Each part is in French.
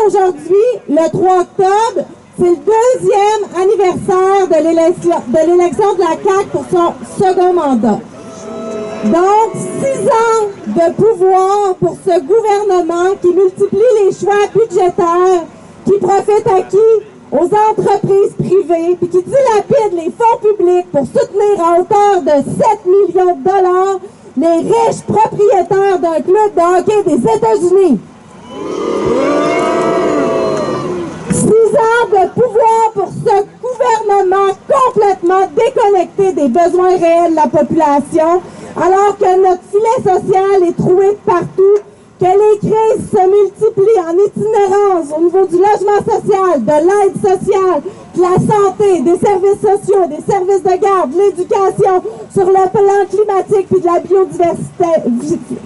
aujourd'hui, le 3 octobre, c'est le 2e anniversaire de l'élection de la CAQ pour son second mandat. Donc, 6 ans de pouvoir pour ce gouvernement qui multiplie les choix budgétaires, qui profite à qui? Aux entreprises privées, puis qui dilapide les fonds publics pour soutenir à hauteur de 7 millions de dollars les riches propriétaires d'un club de hockey des États-Unis. 6 ans de pouvoir pour ce gouvernement complètement déconnecté des besoins réels de la population, alors que notre filet social est troué de partout, que les crises se multiplient en itinérance au niveau du logement social, de l'aide sociale, de la santé, des services sociaux, des services de garde, de l'éducation, sur le plan climatique puis de la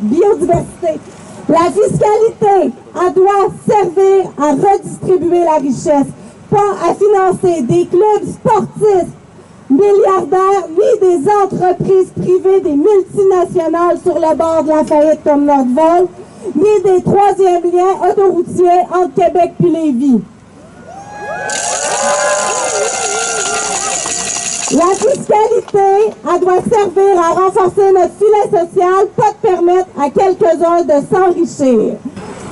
biodiversité. La fiscalité, elle doit servir à redistribuer la richesse, pas à financer des clubs sportifs milliardaires, ni des entreprises privées, des multinationales sur le bord de la faillite comme Nordvolt, ni des 3e liens autoroutiers entre Québec et Lévis. La fiscalité, elle doit servir à renforcer notre filet social, pas de permettre à quelques-uns de s'enrichir.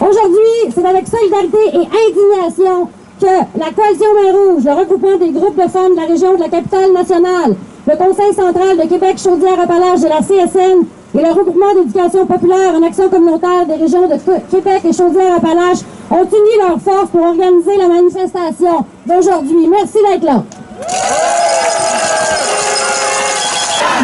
Aujourd'hui, c'est avec solidarité et indignation que la Coalition Main Rouge, le regroupement des groupes de femmes de la région de la capitale nationale, le Conseil central de Québec Chaudière-Appalaches de la CSN et le regroupement d'éducation populaire en action communautaire des régions de Québec et Chaudière-Appalaches ont uni leurs forces pour organiser la manifestation d'aujourd'hui. Merci d'être là.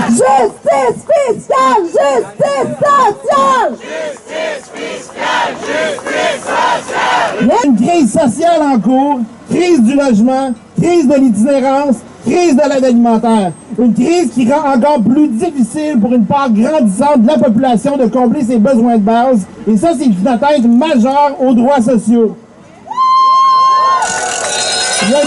Justice fiscale! Justice sociale! Justice fiscale! Justice sociale! Il y a une crise sociale en cours, crise du logement, crise de l'itinérance, crise de l'aide alimentaire. Une crise qui rend encore plus difficile pour une part grandissante de la population de combler ses besoins de base. Et ça, c'est une atteinte majeure aux droits sociaux. Il y a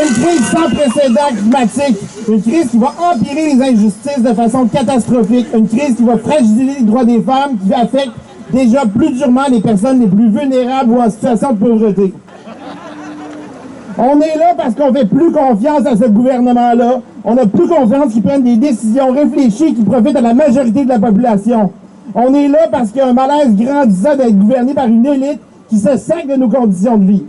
une crise sans précédent climatique, une crise qui va empirer les injustices de façon catastrophique, une crise qui va fragiliser les droits des femmes, qui affecte déjà plus durement les personnes les plus vulnérables ou en situation de pauvreté. On est là parce qu'on fait plus confiance à ce gouvernement-là. On n'a plus confiance qu'ils prennent des décisions réfléchies qui profitent à la majorité de la population. On est là parce qu'il y a un malaise grandissant d'être gouverné par une élite qui se sac de nos conditions de vie.